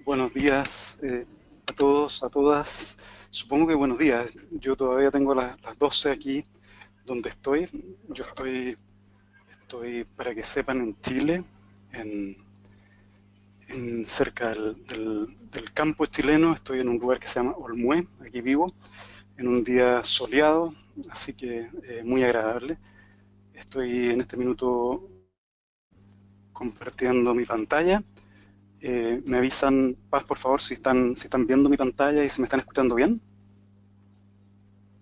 Buenos días a todos, a todas. Supongo que buenos días. Yo todavía tengo las 12 aquí donde estoy. Yo estoy, para que sepan, en Chile, en, cerca del campo chileno. Estoy en un lugar que se llama Olmué, aquí vivo, en un día soleado, así que muy agradable. Estoy en este minuto compartiendo mi pantalla. Me avisan, Paz, por favor, si están viendo mi pantalla y si me están escuchando bien.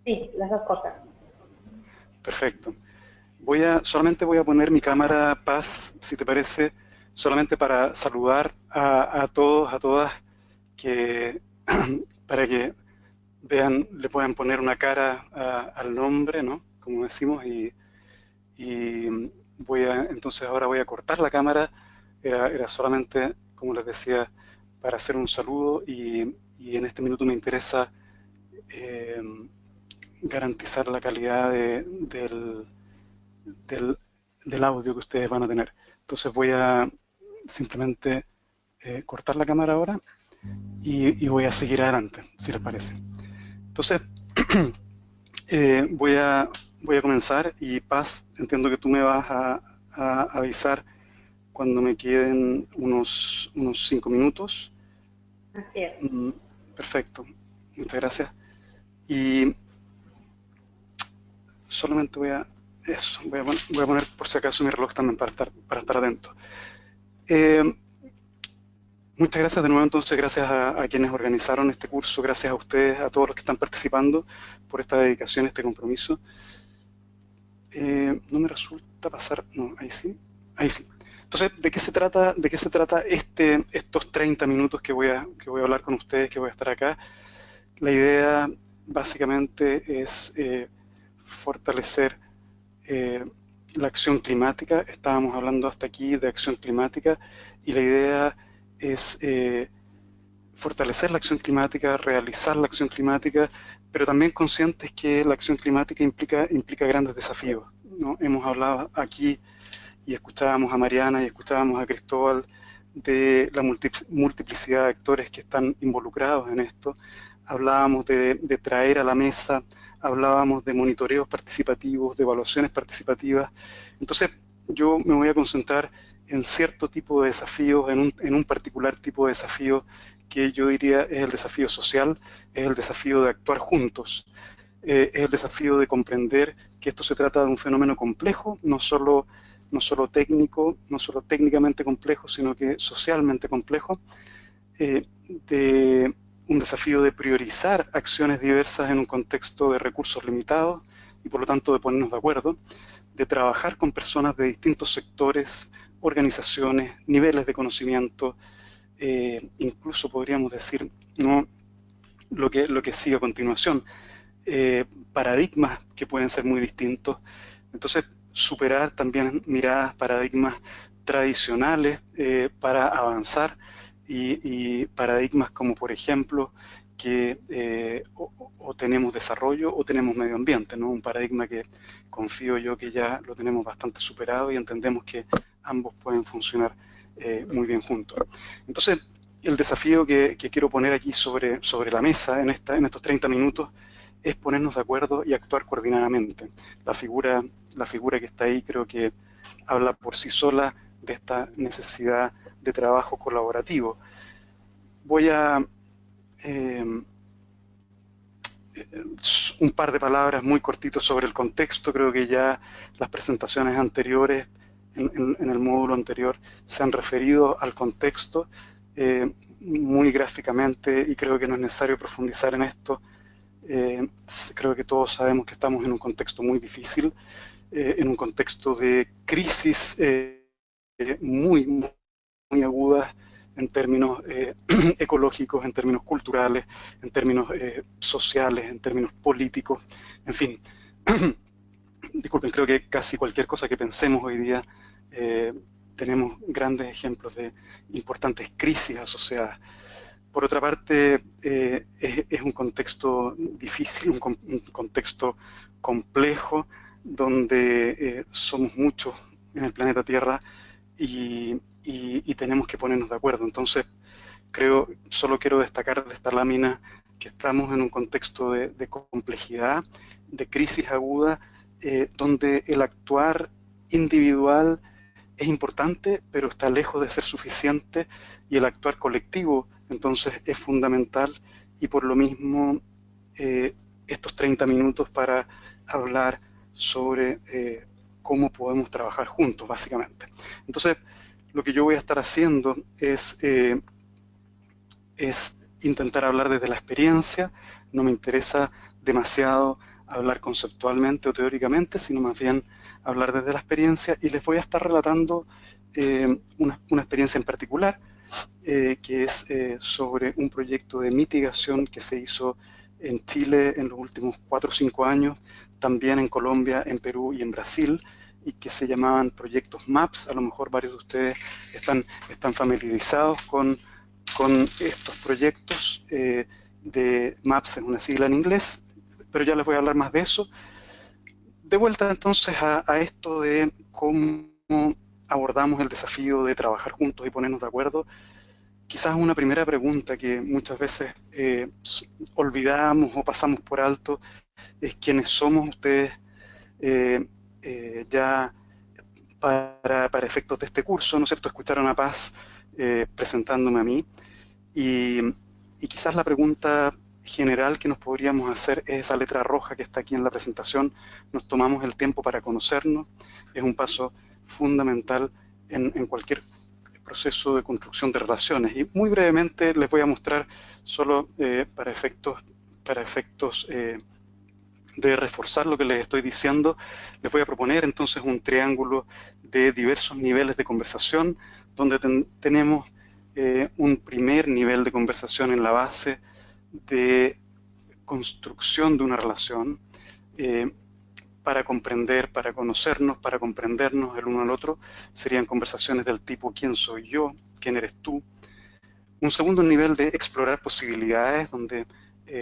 Sí, las dos cosas. Perfecto. Solamente voy a poner mi cámara, Paz, si te parece, solamente para saludar a todos, a todas, que para que vean, le puedan poner una cara al nombre, ¿no? Como decimos, y entonces ahora voy a cortar la cámara. Era solamente, como les decía, para hacer un saludo y en este minuto me interesa eh, garantizar la calidad del, del audio que ustedes van a tener. Entonces voy a simplemente cortar la cámara ahora y voy a seguir adelante, si les parece. Entonces, voy a comenzar y Paz, entiendo que tú me vas a avisar cuando me queden unos 5 minutos. Así es. Mm, Perfecto, muchas gracias. Y solamente voy a poner por si acaso mi reloj también para estar atento. Eh, Muchas gracias de nuevo, entonces, gracias a quienes organizaron este curso, gracias a ustedes, a todos los que están participando por esta dedicación, este compromiso. No me resulta pasar, no, ahí sí, ahí sí. Entonces, ¿de qué se trata estos 30 minutos que voy a hablar con ustedes, que voy a estar acá? La idea básicamente es fortalecer eh, la acción climática. Estábamos hablando hasta aquí de acción climática y la idea es fortalecer la acción climática, realizar la acción climática, pero también conscientes que la acción climática implica grandes desafíos, ¿no? Hemos hablado aquí y escuchábamos a Mariana y escuchábamos a Cristóbal de la multiplicidad de actores que están involucrados en esto. Hablábamos de traer a la mesa, hablábamos de monitoreos participativos, de evaluaciones participativas. Entonces, yo me voy a concentrar en cierto tipo de desafíos, en un particular tipo de desafío que yo diría es el desafío social, es el desafío de actuar juntos, es el desafío de comprender que esto se trata de un fenómeno complejo, no solo técnico, no solo técnicamente complejo, sino que socialmente complejo, de un desafío de priorizar acciones diversas en un contexto de recursos limitados y por lo tanto de ponernos de acuerdo, de trabajar con personas de distintos sectores, organizaciones, niveles de conocimiento, incluso podríamos decir, ¿no? Lo que sigue a continuación, eh, paradigmas que pueden ser muy distintos. Entonces, superar también miradas, paradigmas tradicionales para avanzar y paradigmas como, por ejemplo, que o tenemos desarrollo o tenemos medio ambiente, ¿no? Un paradigma que confío yo que ya lo tenemos bastante superado y entendemos que ambos pueden funcionar muy bien juntos. Entonces, el desafío que quiero poner aquí sobre la mesa en estos 30 minutos es ponernos de acuerdo y actuar coordinadamente. La figura, la figura que está ahí creo que habla por sí sola de esta necesidad de trabajo colaborativo. Voy a eh, un par de palabras muy cortitos sobre el contexto. Creo que ya las presentaciones anteriores, en el módulo anterior, se han referido al contexto muy gráficamente y creo que no es necesario profundizar en esto. Eh, Creo que todos sabemos que estamos en un contexto muy difícil, en un contexto de crisis muy, muy agudas en términos ecológicos, en términos culturales, en términos sociales, en términos políticos, en fin. Disculpen, creo que casi cualquier cosa que pensemos hoy día eh, tenemos grandes ejemplos de importantes crisis asociadas. Por otra parte, es un contexto difícil, un contexto complejo, donde somos muchos en el planeta Tierra y tenemos que ponernos de acuerdo. Entonces, solo quiero destacar de esta lámina que estamos en un contexto de complejidad, de crisis aguda, donde el actuar individual es importante, pero está lejos de ser suficiente, y el actuar colectivo entonces es fundamental, y por lo mismo estos 30 minutos para hablar sobre cómo podemos trabajar juntos, básicamente. Entonces, lo que yo voy a estar haciendo es intentar hablar desde la experiencia. No me interesa demasiado hablar conceptualmente o teóricamente, sino más bien hablar desde la experiencia, y les voy a estar relatando una experiencia en particular, que es sobre un proyecto de mitigación que se hizo en Chile en los últimos 4 o 5 años, también en Colombia, en Perú y en Brasil, y que se llamaban proyectos MAPS. A lo mejor varios de ustedes están familiarizados con estos proyectos. De MAPS es una sigla en inglés, pero ya les voy a hablar más de eso. De vuelta entonces a esto de cómo abordamos el desafío de trabajar juntos y ponernos de acuerdo. Quizás una primera pregunta que muchas veces olvidamos o pasamos por alto es quiénes somos ustedes, eh, ya para efectos de este curso, ¿no es cierto? Escucharon a Paz presentándome a mí, y, y quizás la pregunta general que nos podríamos hacer es esa letra roja que está aquí en la presentación. Nos tomamos el tiempo para conocernos, es un paso fundamental en cualquier proceso de construcción de relaciones. Y muy brevemente les voy a mostrar, solo para efectos de reforzar lo que les estoy diciendo, les voy a proponer entonces un triángulo de diversos niveles de conversación, donde tenemos un primer nivel de conversación en la base de construcción de una relación, para comprender, para conocernos, para comprendernos el uno al otro. Serían conversaciones del tipo ¿quién soy yo? ¿Quién eres tú? Un segundo nivel de explorar posibilidades, donde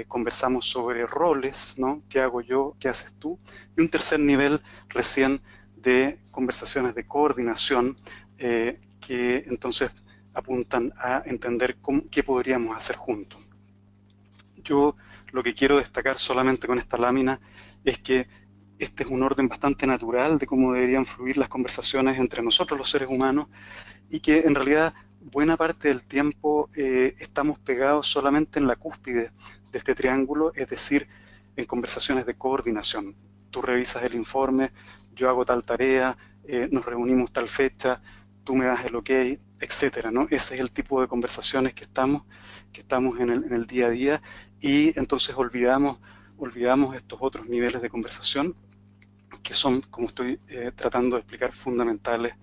conversamos sobre roles, ¿no? ¿Qué hago yo? ¿Qué haces tú? Y un tercer nivel recién de conversaciones de coordinación, que entonces apuntan a entender qué podríamos hacer juntos. Yo lo que quiero destacar solamente con esta lámina es que este es un orden bastante natural de cómo deberían fluir las conversaciones entre nosotros los seres humanos, y que en realidad buena parte del tiempo estamos pegados solamente en la cúspide de este triángulo, es decir, en conversaciones de coordinación. Tú revisas el informe, yo hago tal tarea, nos reunimos tal fecha, tú me das el ok, etcétera, ¿no? Ese es el tipo de conversaciones que estamos en el día a día, y entonces olvidamos estos otros niveles de conversación que son, como estoy tratando de explicar, fundamentales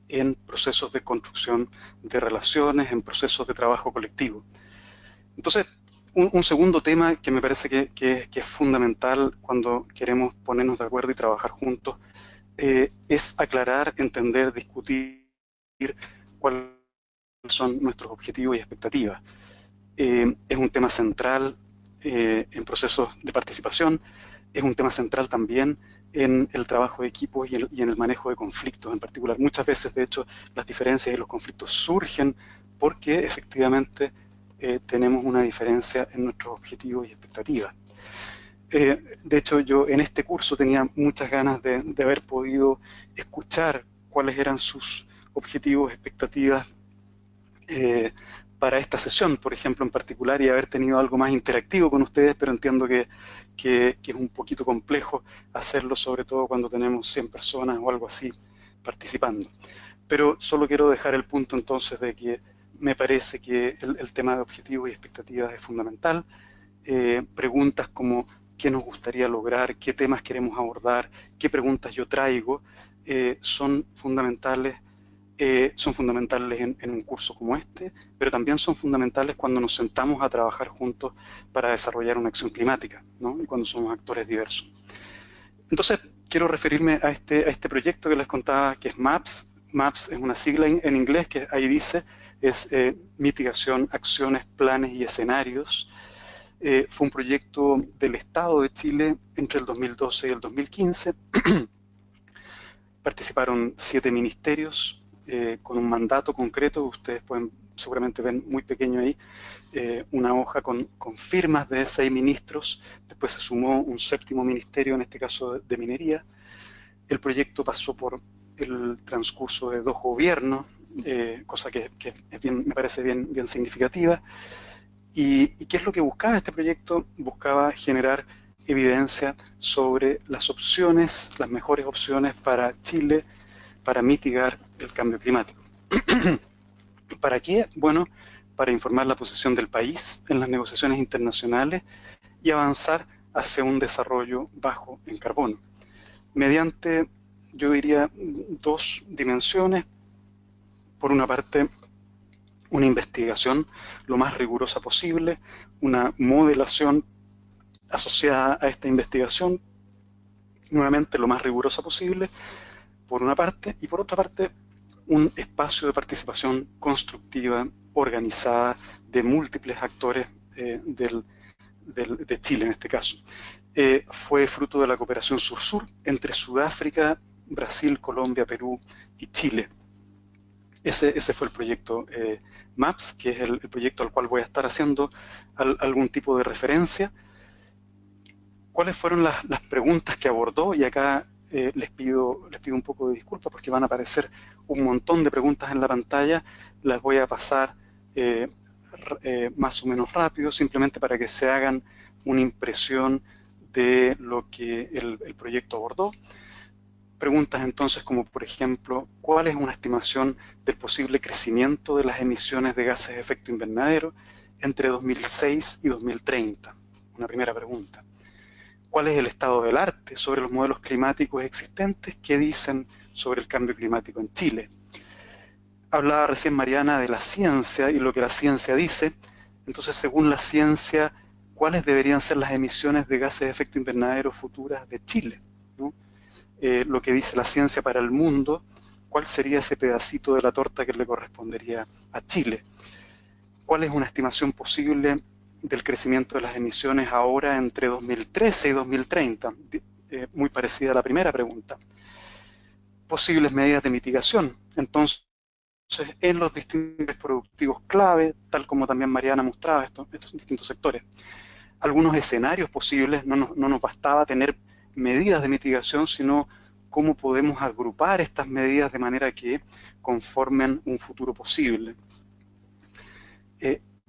en procesos de construcción de relaciones, en procesos de trabajo colectivo. Entonces, un segundo tema que me parece que es fundamental cuando queremos ponernos de acuerdo y trabajar juntos, es aclarar, entender, discutir cuáles son nuestros objetivos y expectativas. Es un tema central en procesos de participación, es un tema central también en el trabajo de equipo y en el manejo de conflictos en particular. Muchas veces, de hecho, las diferencias y los conflictos surgen porque efectivamente tenemos una diferencia en nuestros objetivos y expectativas. De hecho, yo en este curso tenía muchas ganas de haber podido escuchar cuáles eran sus objetivos, expectativas, eh, para esta sesión, por ejemplo, en particular, y haber tenido algo más interactivo con ustedes, pero entiendo que es un poquito complejo hacerlo, sobre todo cuando tenemos 100 personas o algo así participando. Pero solo quiero dejar el punto entonces de que me parece que el tema de objetivos y expectativas es fundamental. Preguntas como qué nos gustaría lograr, qué temas queremos abordar, qué preguntas yo traigo, son fundamentales en un curso como este, pero también son fundamentales cuando nos sentamos a trabajar juntos para desarrollar una acción climática, ¿no? Y cuando somos actores diversos. Entonces, quiero referirme a este proyecto que les contaba, que es MAPS. MAPS es una sigla en inglés que ahí dice, es mitigación, acciones, planes y escenarios. Fue un proyecto del Estado de Chile entre el 2012 y el 2015. Participaron 7 ministerios con un mandato concreto. Ustedes pueden seguramente ven muy pequeño ahí, una hoja con firmas de 6 ministros, después se sumó un séptimo ministerio, en este caso de minería. El proyecto pasó por el transcurso de 2 gobiernos, cosa que es bien, me parece bien significativa. ¿Y qué es lo que buscaba este proyecto? Buscaba generar evidencia sobre las opciones, las mejores opciones para Chile para mitigar el cambio climático. ¿Para qué? Bueno, para informar la posición del país en las negociaciones internacionales y avanzar hacia un desarrollo bajo en carbono, mediante, yo diría, 2 dimensiones. Por una parte, una investigación lo más rigurosa posible, una modelación asociada a esta investigación, nuevamente lo más rigurosa posible, por una parte, y por otra parte, un espacio de participación constructiva, organizada, de múltiples actores de Chile en este caso. Fue fruto de la cooperación sur-sur entre Sudáfrica, Brasil, Colombia, Perú y Chile. Ese fue el proyecto MAPS, que es el proyecto al cual voy a estar haciendo algún tipo de referencia. ¿Cuáles fueron las preguntas que abordó? Y acá les pido un poco de disculpas porque van a aparecer un montón de preguntas en la pantalla. Las voy a pasar más o menos rápido, simplemente para que se hagan una impresión de lo que el proyecto abordó. Preguntas entonces como, por ejemplo, ¿cuál es una estimación del posible crecimiento de las emisiones de gases de efecto invernadero entre 2006 y 2030? Una primera pregunta. ¿Cuál es el estado del arte sobre los modelos climáticos existentes? ¿Qué dicen sobre el cambio climático en Chile? Hablaba recién Mariana de la ciencia y lo que la ciencia dice. Entonces, según la ciencia, ¿cuáles deberían ser las emisiones de gases de efecto invernadero futuras de Chile? ¿No? Lo que dice la ciencia para el mundo, ¿cuál sería ese pedacito de la torta que le correspondería a Chile? ¿Cuál es una estimación posible del crecimiento de las emisiones ahora entre 2013 y 2030? Muy parecida a la primera pregunta. Posibles medidas de mitigación. Entonces, en los distintos productivos clave, tal como también Mariana mostraba estos distintos sectores. Algunos escenarios posibles, no nos bastaba tener medidas de mitigación, sino cómo podemos agrupar estas medidas de manera que conformen un futuro posible.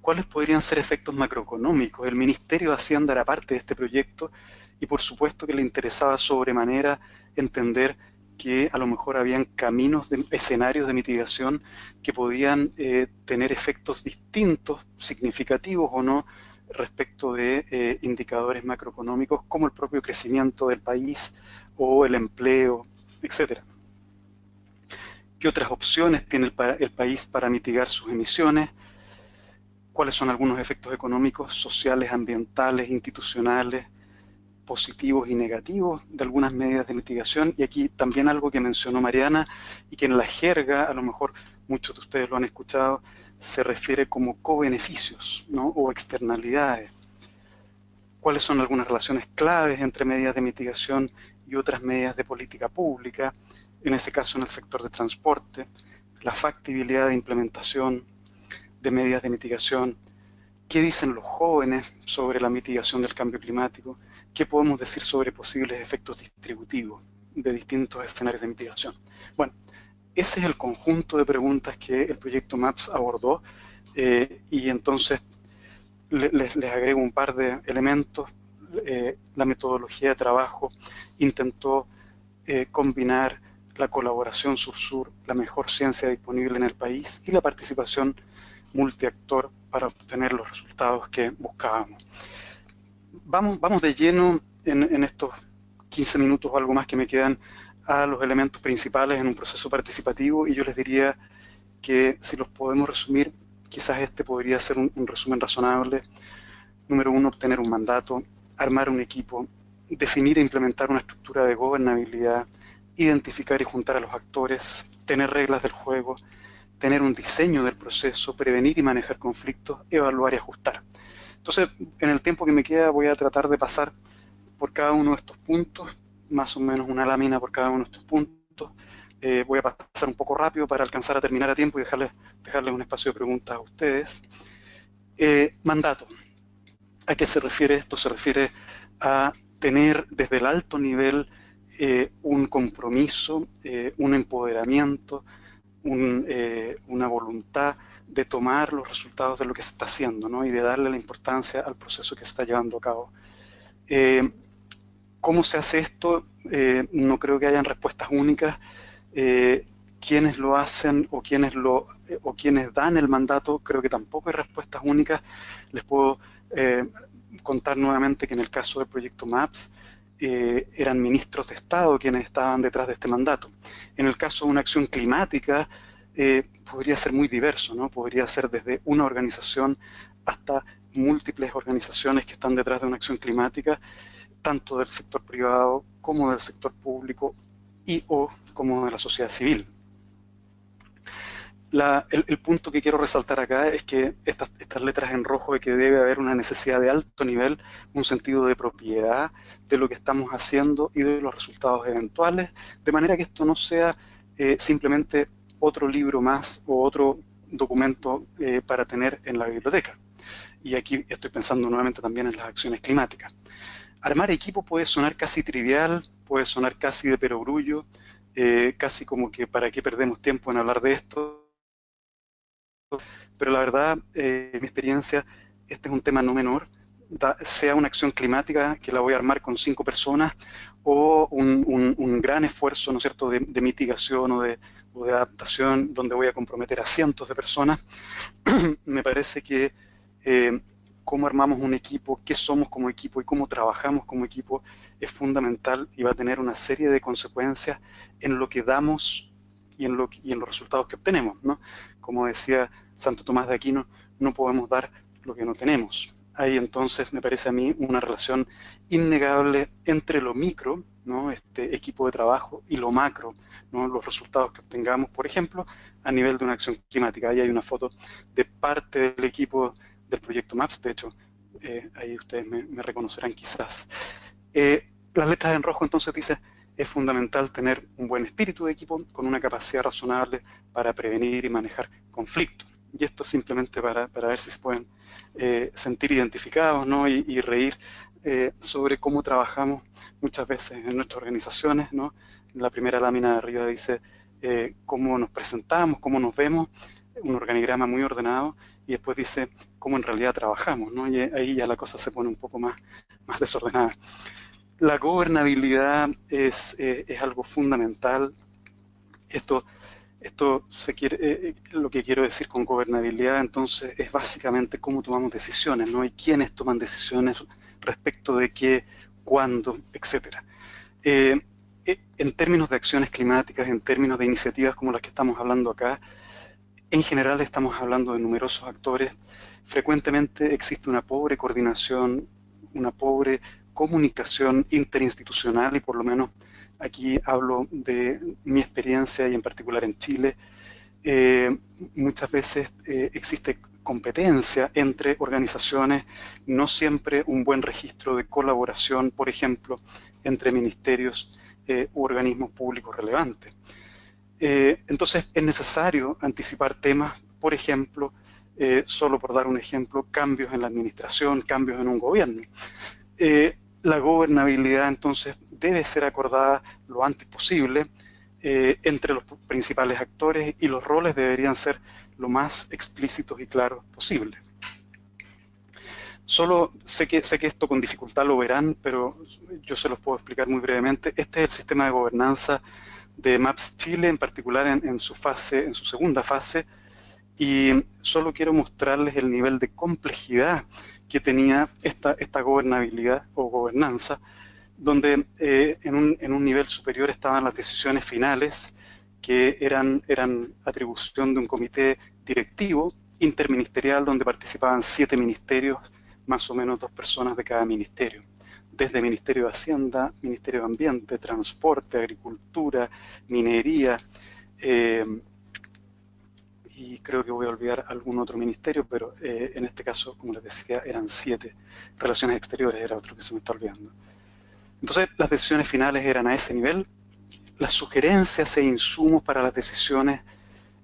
¿Cuáles podrían ser efectos macroeconómicos? El Ministerio de Hacienda era parte de este proyecto y por supuesto que le interesaba sobremanera entender que a lo mejor habían caminos, escenarios de mitigación que podían tener efectos distintos, significativos o no, respecto de indicadores macroeconómicos como el propio crecimiento del país o el empleo, etc. ¿Qué otras opciones tiene el país para mitigar sus emisiones? ¿Cuáles son algunos efectos económicos, sociales, ambientales, institucionales, positivos y negativos de algunas medidas de mitigación? Y aquí también algo que mencionó Mariana y que en la jerga, a lo mejor muchos de ustedes lo han escuchado, se refiere como cobeneficios, ¿no? O externalidades. ¿Cuáles son algunas relaciones claves entre medidas de mitigación y otras medidas de política pública? En ese caso en el sector de transporte, la factibilidad de implementación de medidas de mitigación. ¿Qué dicen los jóvenes sobre la mitigación del cambio climático? ¿Qué podemos decir sobre posibles efectos distributivos de distintos escenarios de mitigación? Bueno, ese es el conjunto de preguntas que el proyecto MAPS abordó y entonces les agrego un par de elementos. La metodología de trabajo intentó combinar la colaboración sur-sur, la mejor ciencia disponible en el país y la participación multiactor para obtener los resultados que buscábamos. Vamos de lleno en estos 15 minutos o algo más que me quedan a los elementos principales en un proceso participativo y yo les diría que si los podemos resumir, quizás este podría ser un resumen razonable. Número 1, obtener un mandato, armar un equipo, definir e implementar una estructura de gobernabilidad, identificar y juntar a los actores, tener reglas del juego, tener un diseño del proceso, prevenir y manejar conflictos, evaluar y ajustar. Entonces, en el tiempo que me queda voy a tratar de pasar por cada uno de estos puntos, más o menos una lámina por cada uno de estos puntos, Voy a pasar un poco rápido para alcanzar a terminar a tiempo y dejarles un espacio de preguntas a ustedes. Mandato. ¿A qué se refiere esto? Se refiere a tener desde el alto nivel un compromiso, un empoderamiento, una voluntad de tomar los resultados de lo que se está haciendo, ¿no? Y de darle la importancia al proceso que se está llevando a cabo. ¿Cómo se hace esto? No creo que hayan respuestas únicas. Quienes lo hacen o quienes dan el mandato, creo que tampoco hay respuestas únicas. Les puedo contar nuevamente que en el caso del proyecto MAPS eran ministros de Estado quienes estaban detrás de este mandato. En el caso de una acción climática podría ser muy diverso, ¿no? Podría ser desde una organización hasta múltiples organizaciones que están detrás de una acción climática, tanto del sector privado como del sector público y o como de la sociedad civil. El punto que quiero resaltar acá es que estas letras en rojo de que debe haber una necesidad de alto nivel, un sentido de propiedad de lo que estamos haciendo y de los resultados eventuales, de manera que esto no sea simplemente otro libro más o otro documento para tener en la biblioteca. Y aquí estoy pensando nuevamente también en las acciones climáticas. Armar equipo puede sonar casi trivial, puede sonar casi de perogrullo, casi como que para qué perdemos tiempo en hablar de esto, pero la verdad, en mi experiencia, este es un tema no menor, sea una acción climática que la voy a armar con 5 personas o un gran esfuerzo, ¿no es cierto?, de mitigación o de adaptación donde voy a comprometer a cientos de personas. Me parece que cómo armamos un equipo, qué somos como equipo y cómo trabajamos como equipo es fundamental y va a tener una serie de consecuencias en lo que damos y en los resultados que obtenemos, ¿no? Como decía Santo Tomás de Aquino, no podemos dar lo que no tenemos. Hay entonces, me parece a mí, una relación innegable entre lo micro, ¿no? Este equipo de trabajo, y lo macro, ¿no? Los resultados que obtengamos, por ejemplo, a nivel de una acción climática. Ahí hay una foto de parte del equipo del proyecto MAPS, de hecho, ahí ustedes me reconocerán quizás. Las letras en rojo entonces dice, es fundamental tener un buen espíritu de equipo con una capacidad razonable para prevenir y manejar conflictos. Y esto simplemente para ver si se pueden sentir identificados, ¿no? y reír sobre cómo trabajamos muchas veces en nuestras organizaciones, ¿no? La primera lámina de arriba dice cómo nos presentamos, cómo nos vemos, un organigrama muy ordenado, y después dice cómo en realidad trabajamos, ¿no? Y ahí ya la cosa se pone un poco más desordenada. La gobernabilidad es algo fundamental. Esto lo que quiero decir con gobernabilidad, entonces, es básicamente cómo tomamos decisiones, ¿no? Y quiénes toman decisiones respecto de qué, cuándo, etcétera. En términos de acciones climáticas, en términos de iniciativas como las que estamos hablando acá, en general estamos hablando de numerosos actores. Frecuentemente existe una pobre coordinación, una pobre comunicación interinstitucional, y por lo menos aquí hablo de mi experiencia y en particular en Chile. Muchas veces existe competencia entre organizaciones, no siempre un buen registro de colaboración, por ejemplo, entre ministerios u organismos públicos relevantes. Entonces es necesario anticipar temas, por ejemplo, solo por dar un ejemplo, cambios en la administración, cambios en un gobierno. La gobernabilidad entonces debe ser acordada lo antes posible entre los principales actores, y los roles deberían ser lo más explícitos y claros posible. Solo sé que esto con dificultad lo verán, pero yo se los puedo explicar muy brevemente. Este es el sistema de gobernanza de MAPS Chile, en particular en su segunda fase, y solo quiero mostrarles el nivel de complejidad que tenía esta gobernabilidad o gobernanza, donde en un nivel superior estaban las decisiones finales, que eran atribución de un comité directivo interministerial donde participaban 7 ministerios, más o menos 2 personas de cada ministerio, desde Ministerio de Hacienda, Ministerio de Ambiente, Transporte, Agricultura, Minería, y creo que voy a olvidar algún otro ministerio, pero en este caso, como les decía, eran 7. Relaciones Exteriores era otro que se me está olvidando. Entonces, las decisiones finales eran a ese nivel. las sugerencias e insumos para las decisiones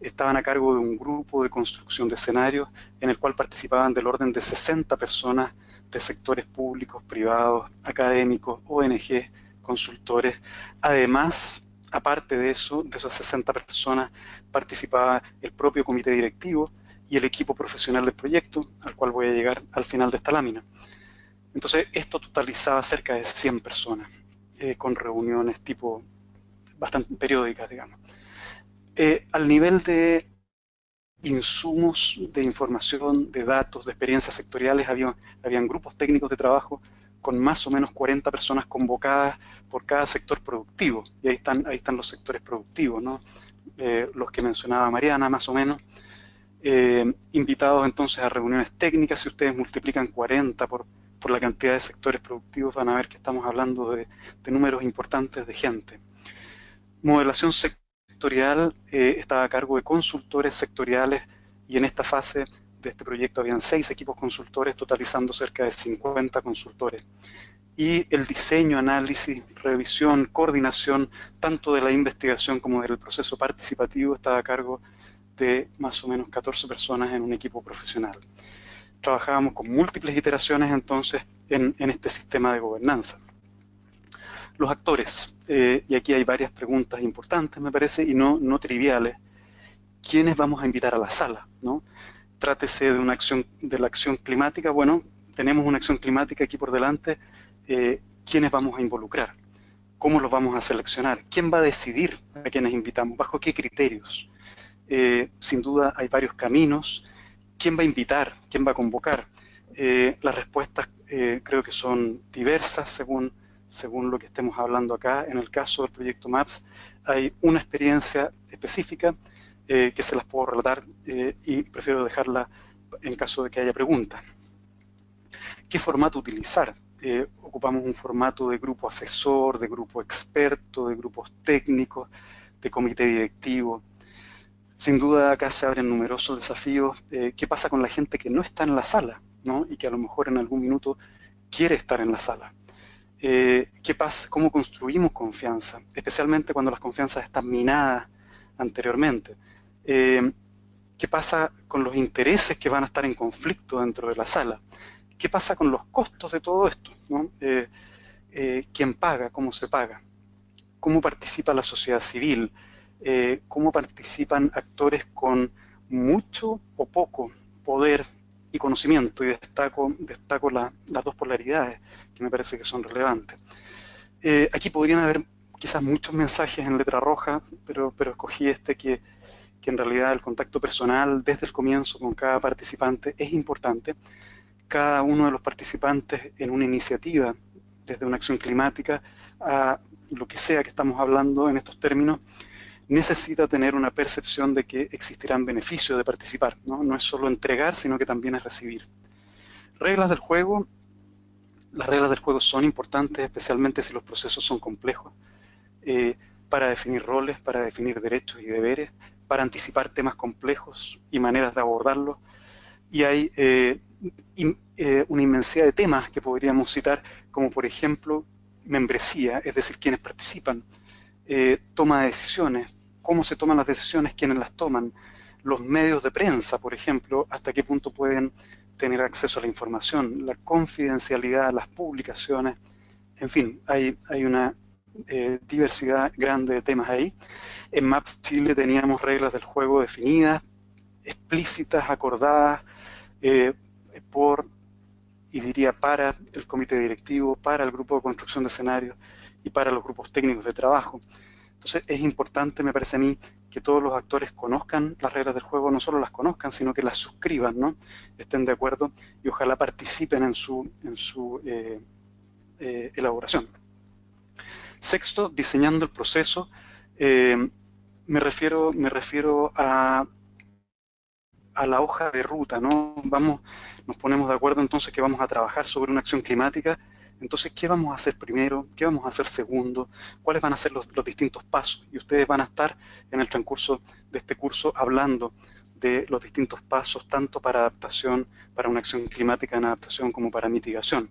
estaban a cargo de un grupo de construcción de escenarios en el cual participaban del orden de 60 personas de sectores públicos, privados, académicos, ONG, consultores. Además, aparte de eso, de esas 60 personas, participaba el propio comité directivo y el equipo profesional del proyecto, al cual voy a llegar al final de esta lámina. Entonces, esto totalizaba cerca de 100 personas, con reuniones tipo bastante periódicas, digamos. Al nivel de insumos, de información, de datos, de experiencias sectoriales, habían grupos técnicos de trabajo con más o menos 40 personas convocadas por cada sector productivo. Y ahí están los sectores productivos, ¿no? Los que mencionaba Mariana, más o menos. Invitados entonces a reuniones técnicas. Si ustedes multiplican 40 por la cantidad de sectores productivos, van a ver que estamos hablando de números importantes de gente. Modelación sectorial estaba a cargo de consultores sectoriales, y en esta fase de este proyecto habían 6 equipos consultores, totalizando cerca de 50 consultores. Y el diseño, análisis, revisión, coordinación, tanto de la investigación como del proceso participativo, estaba a cargo de más o menos 14 personas en un equipo profesional. Trabajábamos con múltiples iteraciones entonces en este sistema de gobernanza. Los actores, y aquí hay varias preguntas importantes, me parece, y no triviales. ¿Quiénes vamos a invitar a la sala, ¿no? Trátese de una acción, de la acción climática. Bueno, tenemos una acción climática aquí por delante. ¿Quiénes vamos a involucrar? ¿Cómo los vamos a seleccionar? ¿Quién va a decidir a quienes invitamos? ¿Bajo qué criterios? Sin duda hay varios caminos. ¿Quién va a invitar? ¿Quién va a convocar? Las respuestas creo que son diversas según lo que estemos hablando acá. En el caso del proyecto MAPS hay una experiencia específica que se las puedo relatar y prefiero dejarla en caso de que haya preguntas. ¿Qué formato utilizar? Ocupamos un formato de grupo asesor, de grupo experto, de grupos técnicos, de comité directivo. Sin duda acá se abren numerosos desafíos. ¿Qué pasa con la gente que no está en la sala, ¿no? Y que a lo mejor en algún minuto quiere estar en la sala? ¿Qué pasa? ¿Cómo construimos confianza? Especialmente cuando las confianzas están minadas anteriormente. ¿Qué pasa con los intereses que van a estar en conflicto dentro de la sala? ¿Qué pasa con los costos de todo esto, ¿no? ¿Quién paga? ¿Cómo se paga? ¿Cómo participa la sociedad civil? ¿Cómo participan actores con mucho o poco poder y conocimiento? Y destaco las dos polaridades que me parece que son relevantes. Aquí podrían haber quizás muchos mensajes en letra roja, pero escogí este que en realidad el contacto personal desde el comienzo con cada participante es importante. Cada uno de los participantes en una iniciativa, desde una acción climática a lo que sea que estamos hablando en estos términos, necesita tener una percepción de que existirán beneficios de participar, ¿no? No es solo entregar, sino que también es recibir. Reglas del juego. Las reglas del juego son importantes, especialmente si los procesos son complejos, para definir roles, para definir derechos y deberes, para anticipar temas complejos y maneras de abordarlos. Y hay una inmensidad de temas que podríamos citar, como por ejemplo membresía, es decir, quienes participan, toma de decisiones, cómo se toman las decisiones, quiénes las toman, los medios de prensa, por ejemplo, hasta qué punto pueden tener acceso a la información, la confidencialidad, las publicaciones, en fin, hay una diversidad grande de temas ahí. En Maps Chile teníamos reglas del juego definidas, explícitas, acordadas por, y diría para el comité directivo, para el grupo de construcción de escenarios y para los grupos técnicos de trabajo. Entonces es importante, me parece a mí, que todos los actores conozcan las reglas del juego, no solo las conozcan, sino que las suscriban, ¿no? Estén de acuerdo y ojalá participen en su elaboración. Sexto, diseñando el proceso. Me refiero a la hoja de ruta, ¿no? Nos ponemos de acuerdo entonces que vamos a trabajar sobre una acción climática. Entonces, ¿qué vamos a hacer primero? ¿Qué vamos a hacer segundo? ¿Cuáles van a ser los distintos pasos? Y ustedes van a estar en el transcurso de este curso hablando de los distintos pasos, tanto para adaptación, para una acción climática en adaptación, como para mitigación.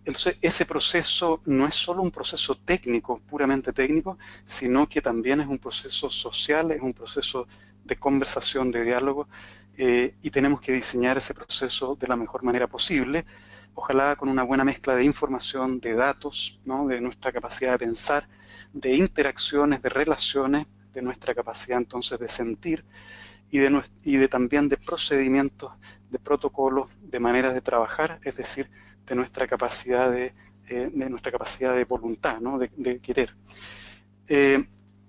Entonces, ese proceso no es solo un proceso técnico, puramente técnico, sino que también es un proceso social, es un proceso de conversación, de diálogo, y tenemos que diseñar ese proceso de la mejor manera posible, ojalá con una buena mezcla de información, de datos, ¿no? De nuestra capacidad de pensar, de interacciones, de relaciones, de nuestra capacidad entonces de sentir, y de también de procedimientos, de protocolos, de maneras de trabajar, es decir, de nuestra capacidad de voluntad, ¿no? de querer. Eh,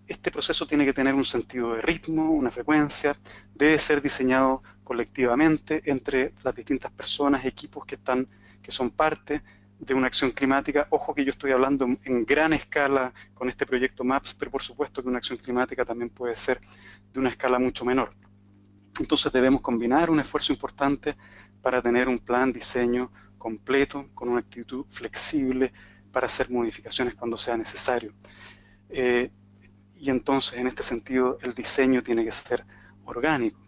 este proceso tiene que tener un sentido de ritmo, una frecuencia, debe ser diseñado colectivamente entre las distintas personas, equipos que son parte de una acción climática. Ojo que yo estoy hablando en gran escala con este proyecto MAPS, pero por supuesto que una acción climática también puede ser de una escala mucho menor. Entonces debemos combinar un esfuerzo importante para tener un plan diseño completo, con una actitud flexible para hacer modificaciones cuando sea necesario. Y entonces, en este sentido, el diseño tiene que ser orgánico.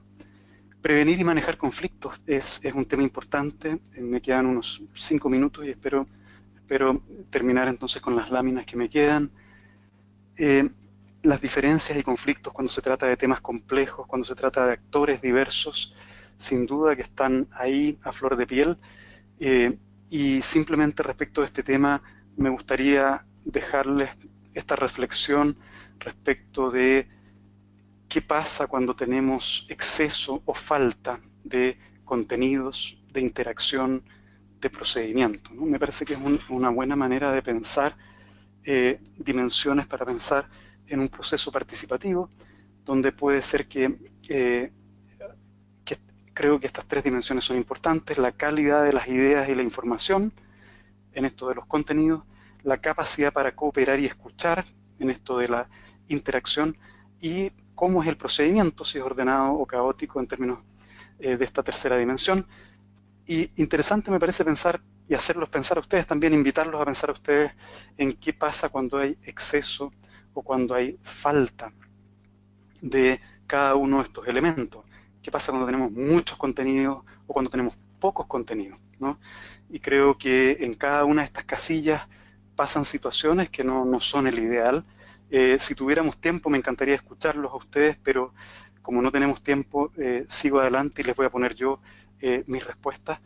Prevenir y manejar conflictos es un tema importante. Me quedan unos 5 minutos y espero terminar entonces con las láminas que me quedan. Las diferencias y conflictos cuando se trata de temas complejos, cuando se trata de actores diversos, sin duda que están ahí a flor de piel. Y simplemente respecto de este tema me gustaría dejarles esta reflexión respecto de qué pasa cuando tenemos exceso o falta de contenidos, de interacción, de procedimiento, ¿no? Me parece que es una buena manera de pensar, dimensiones para pensar en un proceso participativo, donde puede ser que creo que estas tres dimensiones son importantes: la calidad de las ideas y la información en esto de los contenidos, la capacidad para cooperar y escuchar en esto de la interacción, y cómo es el procedimiento, si es ordenado o caótico en términos de esta tercera dimensión. Y interesante me parece pensar y hacerlos pensar a ustedes también, invitarlos a pensar a ustedes en qué pasa cuando hay exceso o cuando hay falta de cada uno de estos elementos. ¿Qué pasa cuando tenemos muchos contenidos o cuando tenemos pocos contenidos, ¿no? Y creo que en cada una de estas casillas pasan situaciones que no son el ideal. Si tuviéramos tiempo me encantaría escucharlos a ustedes, pero como no tenemos tiempo, sigo adelante y les voy a poner yo mis respuestas.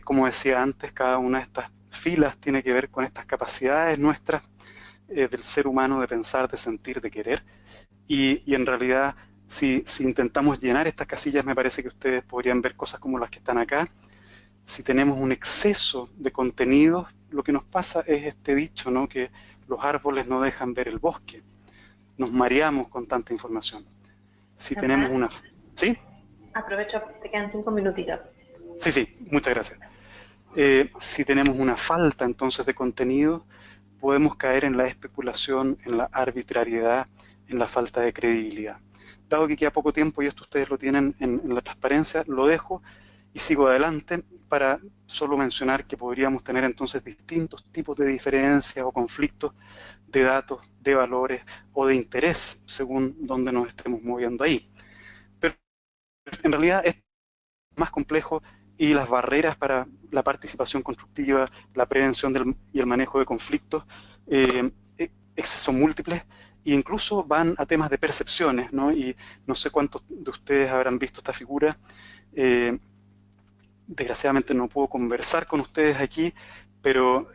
Como decía antes, cada una de estas filas tiene que ver con estas capacidades nuestras, del ser humano, de pensar, de sentir, de querer. Y en realidad, si intentamos llenar estas casillas, me parece que ustedes podrían ver cosas como las que están acá. Si tenemos un exceso de contenidos, lo que nos pasa es este dicho, ¿no? Que los árboles no dejan ver el bosque. Nos mareamos con tanta información. Si tenemos Samuel, una... ¿Sí? aprovecho, te quedan 5 minutitos. Sí, sí, muchas gracias. Si tenemos una falta entonces de contenido, podemos caer en la especulación, en la arbitrariedad, en la falta de credibilidad. Dado que queda poco tiempo y esto ustedes lo tienen en la transparencia, lo dejo y sigo adelante para solo mencionar que podríamos tener entonces distintos tipos de diferencias o conflictos de datos, de valores o de interés según donde nos estemos moviendo ahí. Pero en realidad es más complejo, y las barreras para la participación constructiva, la prevención y el manejo de conflictos son múltiples, e incluso van a temas de percepciones, ¿no? Y no sé cuántos de ustedes habrán visto esta figura. Eh, Desgraciadamente no puedo conversar con ustedes aquí, pero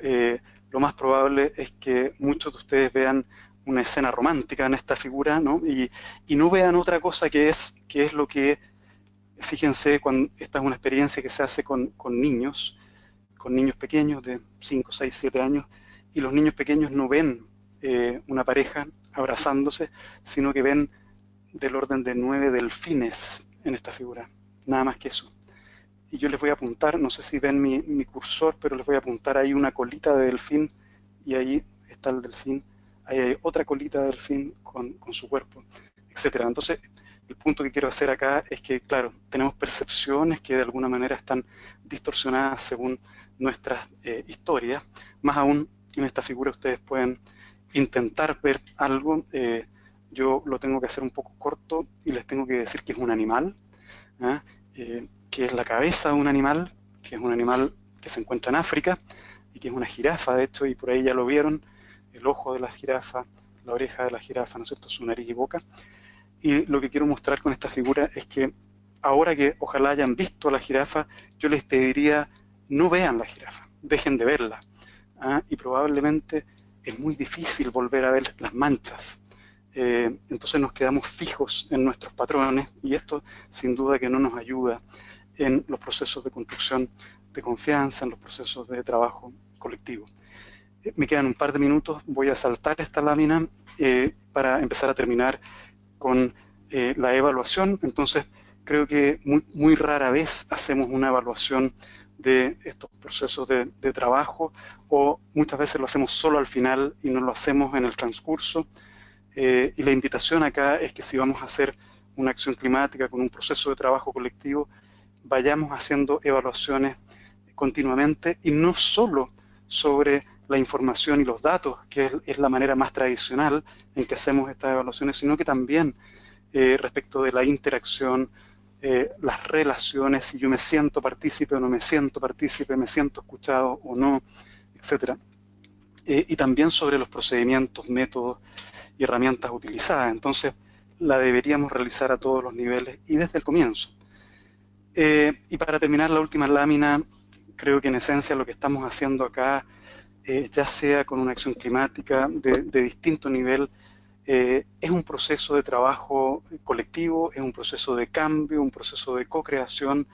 lo más probable es que muchos de ustedes vean una escena romántica en esta figura, ¿no? Y no vean otra cosa que es lo que, fíjense, esta es una experiencia que se hace con niños pequeños de 5, 6, 7 años, y los niños pequeños no ven una pareja abrazándose, sino que ven del orden de 9 delfines en esta figura, nada más que eso. Y yo les voy a apuntar, no sé si ven mi cursor, pero les voy a apuntar ahí una colita de delfín, y ahí está el delfín, ahí hay otra colita de delfín con su cuerpo, etcétera. Entonces, el punto que quiero hacer acá es que, claro, tenemos percepciones que de alguna manera están distorsionadas según nuestras historias. Más aún, en esta figura ustedes pueden intentar ver algo. Yo lo tengo que hacer un poco corto y les tengo que decir que es un animal, ¿eh? Que es la cabeza de un animal, que es un animal que se encuentra en África, y que es una jirafa, de hecho, y por ahí ya lo vieron, el ojo de la jirafa, la oreja de la jirafa, ¿no es cierto?, su nariz y boca. Y lo que quiero mostrar con esta figura es que ahora que ojalá hayan visto a la jirafa, yo les pediría no vean la jirafa, dejen de verla. Y probablemente es muy difícil volver a ver las manchas. Entonces nos quedamos fijos en nuestros patrones y esto sin duda que no nos ayuda en los procesos de construcción de confianza, en los procesos de trabajo colectivo. Me quedan un par de minutos, voy a saltar esta lámina para empezar a terminar con la evaluación. Entonces creo que muy rara vez hacemos una evaluación de estos procesos de trabajo, o muchas veces lo hacemos solo al final y no lo hacemos en el transcurso. Y la invitación acá es que si vamos a hacer una acción climática con un proceso de trabajo colectivo, vayamos haciendo evaluaciones continuamente y no solo sobre la información y los datos, que es la manera más tradicional en que hacemos estas evaluaciones, sino que también respecto de la interacción, las relaciones, si yo me siento partícipe o no me siento partícipe, me siento escuchado o no, etcétera. Y también sobre los procedimientos, métodos y herramientas utilizadas. Entonces, la deberíamos realizar a todos los niveles y desde el comienzo. Y para terminar la última lámina, creo que en esencia lo que estamos haciendo acá, ya sea con una acción climática de distinto nivel, es un proceso de trabajo colectivo, es un proceso de cambio, un proceso de co-creación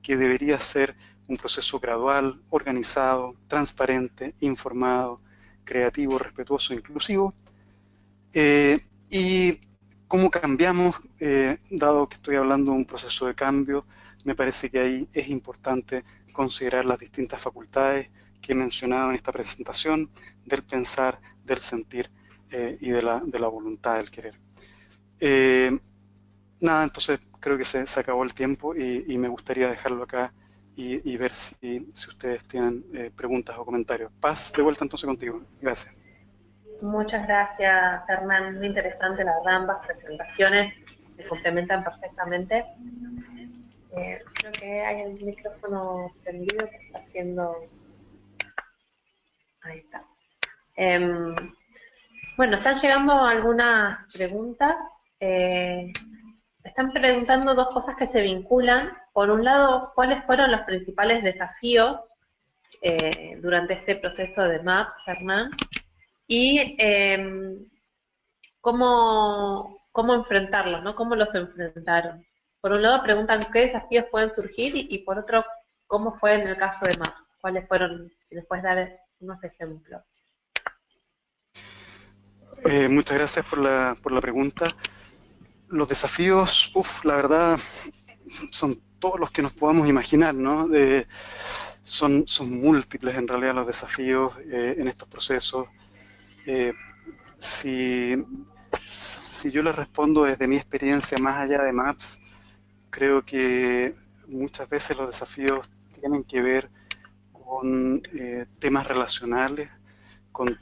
que debería ser un proceso gradual, organizado, transparente, informado, creativo, respetuoso, inclusivo. Y cómo cambiamos, dado que estoy hablando de un proceso de cambio, me parece que ahí es importante considerar las distintas facultades que he mencionado en esta presentación, del pensar, del sentir y de la voluntad, del querer. Nada, entonces creo que se acabó el tiempo y me gustaría dejarlo acá y ver si ustedes tienen preguntas o comentarios. Paz, de vuelta entonces contigo. Gracias. Muchas gracias, Hernán. Muy interesante, la verdad, ambas presentaciones se complementan perfectamente. Creo que hay el micrófono prendido que está haciendo... Ahí está. Bueno, están llegando algunas preguntas. Están preguntando dos cosas que se vinculan. Por un lado, ¿cuáles fueron los principales desafíos durante este proceso de MAPS, Hernán? Y cómo enfrentarlos, ¿no? ¿Cómo los enfrentaron? Por un lado preguntan qué desafíos pueden surgir y por otro, ¿cómo fue en el caso de MAPS? ¿Cuáles fueron? Si les puedes dar unos ejemplos. Muchas gracias por la pregunta. Los desafíos, la verdad, son todos los que nos podamos imaginar, ¿no? Son múltiples en realidad los desafíos en estos procesos. Si yo les respondo desde mi experiencia más allá de MAPS, creo que muchas veces los desafíos tienen que ver con temas relacionales, con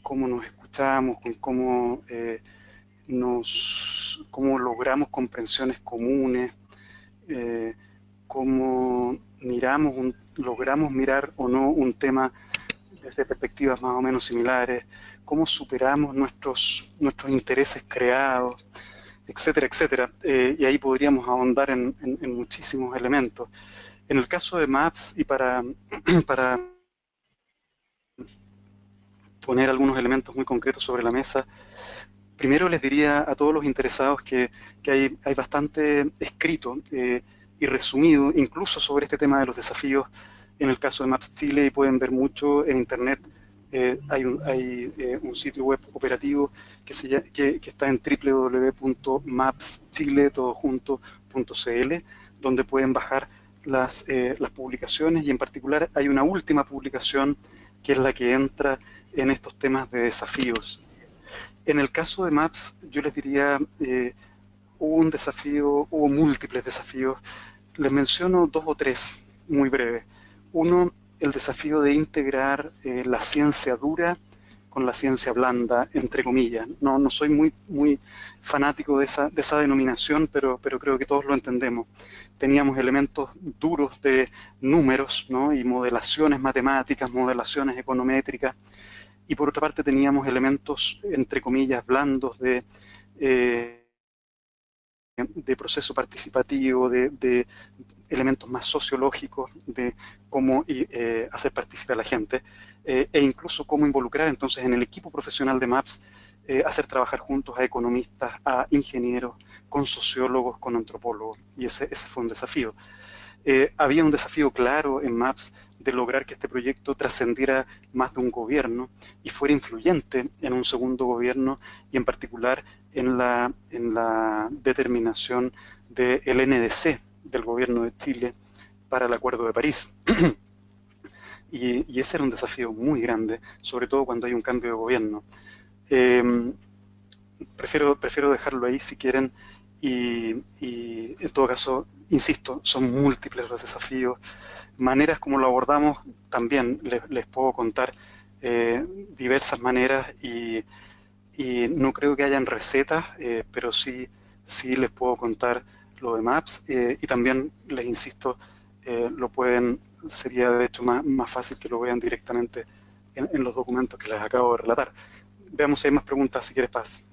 cómo nos escuchamos, con cómo logramos comprensiones comunes, cómo logramos mirar o no un tema desde perspectivas más o menos similares, cómo superamos nuestros intereses creados, etcétera, etcétera. Y ahí podríamos ahondar en muchísimos elementos. En el caso de MAPS, y para poner algunos elementos muy concretos sobre la mesa, primero les diría a todos los interesados que hay bastante escrito y resumido, incluso sobre este tema de los desafíos en el caso de MAPS Chile, y pueden ver mucho en internet. Hay un sitio web operativo que está en www.mapschile.cl, donde pueden bajar las publicaciones, y en particular hay una última publicación que es la que entra en estos temas de desafíos. En el caso de MAPS, yo les diría, hubo múltiples desafíos. Les menciono dos o tres, muy breves. Uno, el desafío de integrar la ciencia dura con la ciencia blanda, entre comillas. No, no soy muy fanático de esa denominación, pero creo que todos lo entendemos. Teníamos elementos duros de números, ¿no? Y modelaciones matemáticas, modelaciones econométricas, y por otra parte teníamos elementos, entre comillas, blandos de proceso participativo, de elementos más sociológicos, de cómo hacer participar a la gente, e incluso cómo involucrar entonces en el equipo profesional de MAPS, hacer trabajar juntos a economistas, a ingenieros, con sociólogos, con antropólogos, y ese fue un desafío. Había un desafío claro en MAPS de lograr que este proyecto trascendiera más de un gobierno y fuera influyente en un segundo gobierno, y en particular en la determinación del NDC, del gobierno de Chile, para el Acuerdo de París. Y ese era un desafío muy grande, sobre todo cuando hay un cambio de gobierno. Eh, prefiero dejarlo ahí si quieren, y en todo caso, insisto, son múltiples los desafíos. Maneras como lo abordamos, también les puedo contar diversas maneras, y no creo que hayan recetas, pero sí les puedo contar lo de Maps, y también les insisto, sería de hecho más fácil que lo vean directamente en los documentos que les acabo de relatar. Veamos si hay más preguntas, si quieres, Paz.